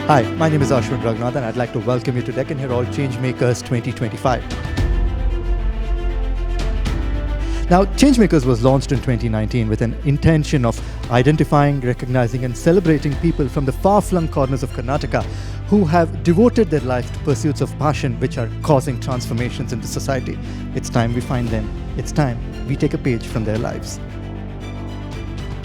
Hi, my name is Ashwin Raghunath and I'd like to welcome you to Deccan Herald Changemakers 2025. Now, Changemakers was launched in 2019 with an intention of identifying, recognizing and celebrating people from the far-flung corners of Karnataka who have devoted their life to pursuits of passion which are causing transformations in the society. It's time we find them. It's time we take a page from their lives.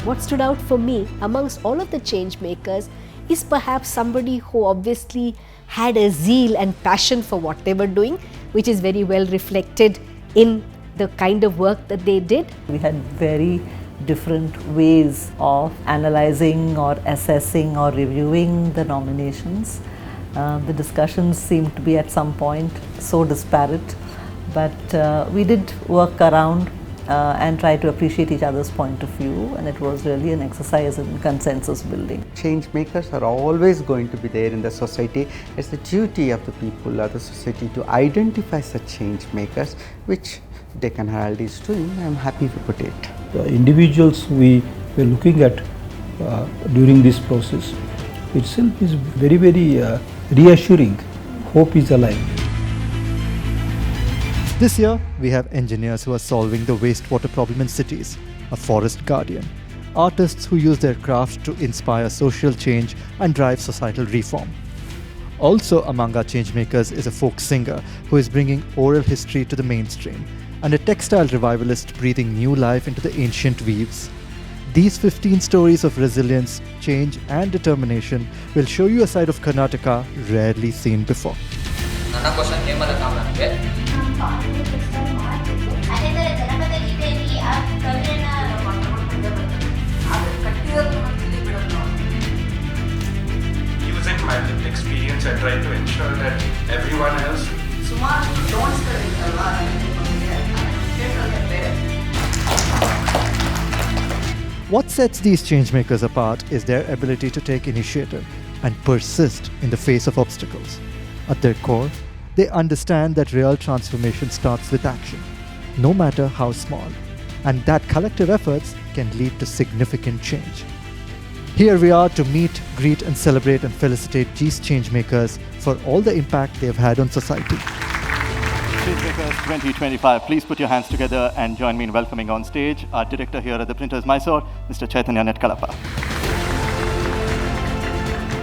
What stood out for me amongst all of the change makers is perhaps somebody who obviously had a zeal and passion for what they were doing, which is very well reflected in the kind of work that they did. We had very different ways of analyzing or assessing or reviewing the nominations. The discussions seemed to be at some point so disparate, but we did work around and try to appreciate each other's point of view, and it was really an exercise in consensus building. Change makers are always going to be there in the society. It's the duty of the people of the society to identify such change makers, which Deccan Herald is doing. I'm happy to put it. The individuals we were looking at during this process itself is very reassuring. Hope is alive. This year, we have engineers who are solving the wastewater problem in cities, a forest guardian, artists who use their craft to inspire social change and drive societal reform. Also among our changemakers is a folk singer who is bringing oral history to the mainstream, and a textile revivalist breathing new life into the ancient weaves. These 15 stories of resilience, change and determination will show you a side of Karnataka rarely seen before. Using my lived experience, I try to ensure that everyone else. What sets these changemakers apart is their ability to take initiative and persist in the face of obstacles. At their core, they understand that real transformation starts with action, no matter how small, and that collective efforts can lead to significant change. Here we are to meet, greet and celebrate and felicitate these changemakers for all the impact they have had on society. Changemakers 2025, please put your hands together and join me in welcoming on stage our director here at the Printers Mysore, Mr. Chaitanya Netkalapa.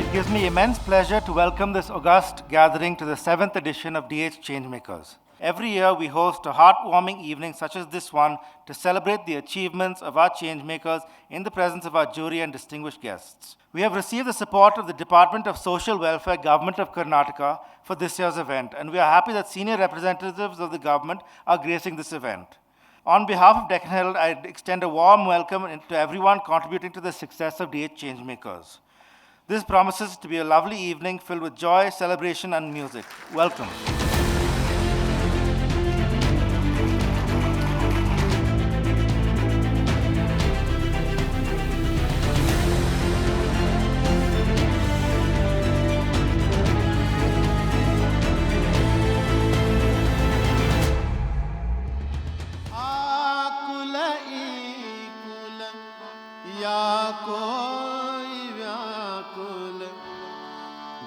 It gives me immense pleasure to welcome this august gathering to the 7th edition of DH Changemakers. Every year we host a heartwarming evening such as this one to celebrate the achievements of our changemakers in the presence of our jury and distinguished guests. We have received the support of the Department of Social Welfare, Government of Karnataka for this year's event, and we are happy that senior representatives of the government are gracing this event. On behalf of Deccan Herald, I extend a warm welcome to everyone contributing to the success of DH Changemakers. This promises to be a lovely evening filled with joy, celebration and music. Welcome.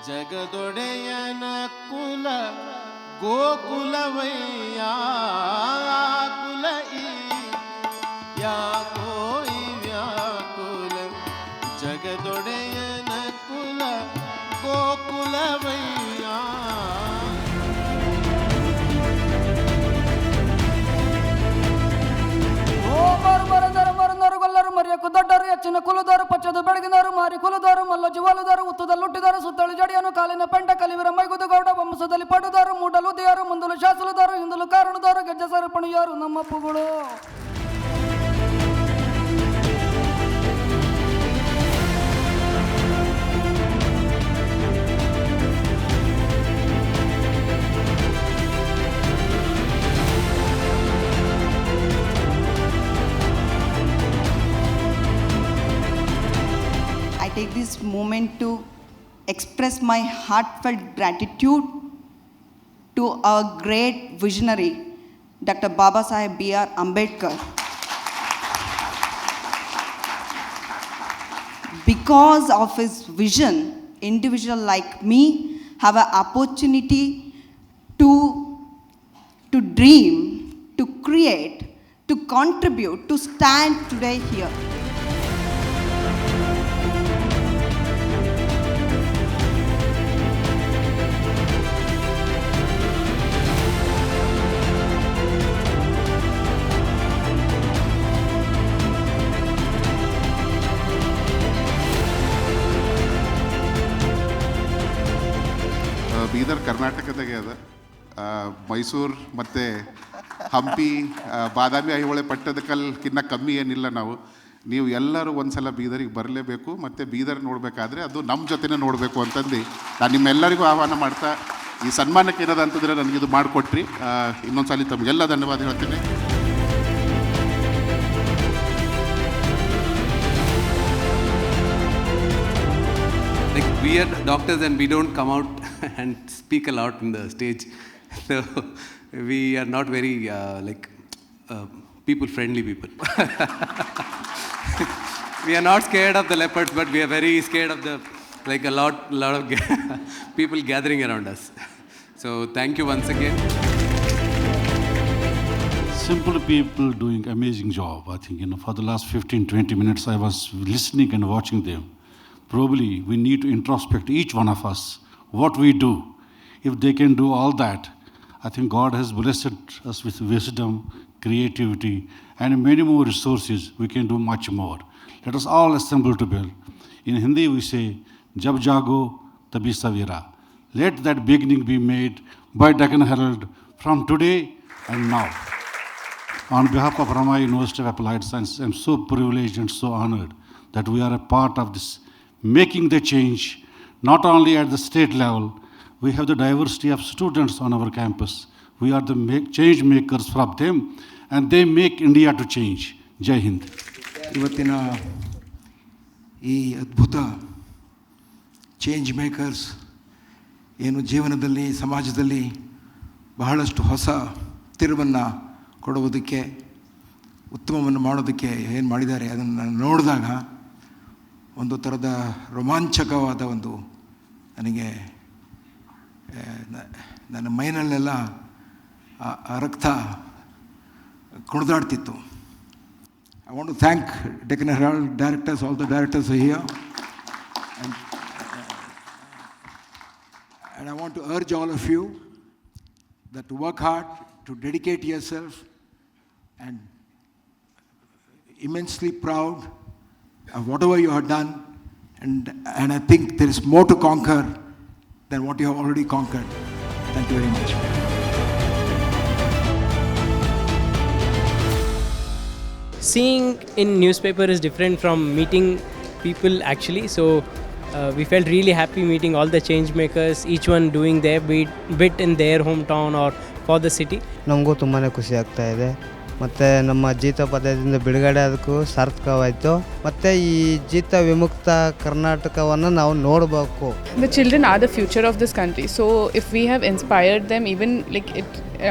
ಜಗದೊಡೆಯನ ಕುಲ ಗೋಕುಲವಯ್ಯ ಕುಲ ಯಾಕೋ ವ್ಯಾಕುಲ ಜಗದೊಡೆಯನ ಕುಲ ಗೋಕುಲವಯ್ಯ. ಮರ್ಯಕು ದೊಡ್ಡರು ಹೆಚ್ಚಿನ ಕುಲದವರು ಪಚ್ಚದು ಬೆಳಗಿನವರು ಮಾರಿ ಕುಲದವರು ಮಲ್ಲ ಜುವಾಲುದವರು ಉತ್ತದಲ್ಲಿ ಹುಟ್ಟಿದರು ಸುತ್ತಳು ಜಡಿಯನು ಕಾಲಿನ ಪೆಂಟ ಕಲಿವರ ಮೈಗುದು ಗೌಡ ವಂಶದಲ್ಲಿ ಪಡುದವರು ಮೂಡಲು ದಿಯರು ಮುಂದಲು ಶಾಸಲದವರು ಹಿಂದಲು ಕಾರಣದವರು ಗೆಜ್ಜೆ ಸರಪಣಿಯರು ನಮ್ಮ ಪುಗಳು. I take this moment to express my heartfelt gratitude to our great visionary, Dr. Babasaheb B.R. Ambedkar. Because of his vision, individual like me have an opportunity to dream, to create, to contribute, to stand today here. Bidar ಕರ್ನಾಟಕದಾಗೆ ಅದ ಮೈಸೂರು ಮತ್ತು ಹಂಪಿ ಬಾದಾಮಿ ಐಹೊಳೆ ಪಟ್ಟದಕಲ್ಕಿನ್ನ ಕಮ್ಮಿ ಏನಿಲ್ಲ ನಾವು. ನೀವು ಎಲ್ಲರೂ ಒಂದು ಸಲ ಬೀದರಿಗೆ ಬರಲೇಬೇಕು ಮತ್ತು ಬೀದರ್ ನೋಡಬೇಕಾದ್ರೆ ಅದು ನಮ್ಮ ಜೊತೆನೇ ನೋಡಬೇಕು ಅಂತಂದು ನಾನು ನಿಮ್ಮೆಲ್ಲರಿಗೂ ಆಹ್ವಾನ ಮಾಡ್ತಾ ಈ ಸನ್ಮಾನಕ್ಕೆ ಏನದ ಅಂತಂದರೆ ನನಗಿದು ಮಾಡಿಕೊಟ್ರಿ. ಇನ್ನೊಂದು ಸಲ ತಮಗೆಲ್ಲ ಧನ್ಯವಾದ ಹೇಳ್ತೀನಿ. Like we are doctors and we don't come out and speak a lot in the stage, so we are not very people-friendly people. We are not scared of the leopards, but we are very scared of the a lot of people gathering around us. So thank you once again. Simple people doing amazing job. I think for the last 15-20 minutes I was listening and watching them. Probably we need to introspect each one of us what we do. If they can do all that, I think God has blessed us with wisdom, creativity, and many more resources. We can do much more. Let us all assemble together. In Hindi we say, Jab jago tabhi savira. Let that beginning be made by Deccan Herald from today and now. On behalf of Rama University of Applied Science, I am so privileged and so honored that we are a part of this making the change, not only at the state level. We have the diversity of students on our campus. We are the change makers from them, and they make India to change. Jai Hind. ಇವತ್ತಿನ ಈ ಅದ್ಭುತ change makers ಏನು ಜೀವನದಲ್ಲಿ ಸಮಾಜದಲ್ಲಿ ಬಹಳಷ್ಟು ಹೊಸ ತಿರುವನ್ನು ಕೊಡುವುದಕ್ಕೆ ಉತ್ತಮವನ್ನು ಮಾಡೋದಕ್ಕೆ ಏನು ಮಾಡಿದ್ದಾರೆ ಅದನ್ನು ನೋಡಿದಾಗ ಒಂದು ಥರದ ರೋಮಾಂಚಕವಾದ ಒಂದು ನನಗೆ ನನ್ನ ಮೈನಲ್ಲೆಲ್ಲ ಆ ರಕ್ತ ಕುಣಿದಾಡ್ತಿತ್ತು. I want to thank Deccan Herald directors, all the directors are here. And I want to urge all of you that to work hard, to dedicate yourself, and immensely proud of whatever you have done, and I think there is more to conquer than what you have already conquered. Thank you very much. Seeing in newspaper is different from meeting people actually, so we felt really happy meeting all the change makers, each one doing their bit in their hometown or for the city. ನಮಗೂ ತುಂಬಾ ಖುಷಿ ಆಗ್ತಾ ಇದೆ. ಮತ್ತು ನಮ್ಮ ಜೀತ ಪದ್ಯದಿಂದ ಬಿಡುಗಡೆ ಅದಕ್ಕೂ ಸಾರ್ಥಕವಾಯಿತು. ಮತ್ತು ಈ ಜೀತ ವಿಮುಕ್ತ ಕರ್ನಾಟಕವನ್ನು ನಾವು ನೋಡಬೇಕು. The children are the future of this country, so if we have inspired them, even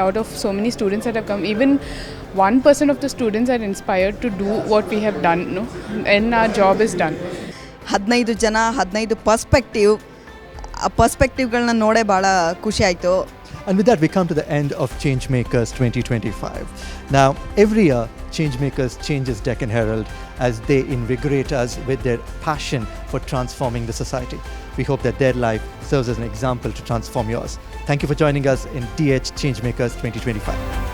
out of so many students that have come, even 1% of the students are inspired to do what we have done, and our job is done. 15 ಜನ 15 ಪರ್ಸ್ಪೆಕ್ಟಿವ್ಗಳನ್ನ ನೋಡೇ ಭಾಳ ಖುಷಿ ಆಯಿತು. And with that, we come to the end of Changemakers 2025. Now, every year, Changemakers changes Deccan Herald as they invigorate us with their passion for transforming the society. We hope that their life serves as an example to transform yours. Thank you for joining us in DH Changemakers 2025.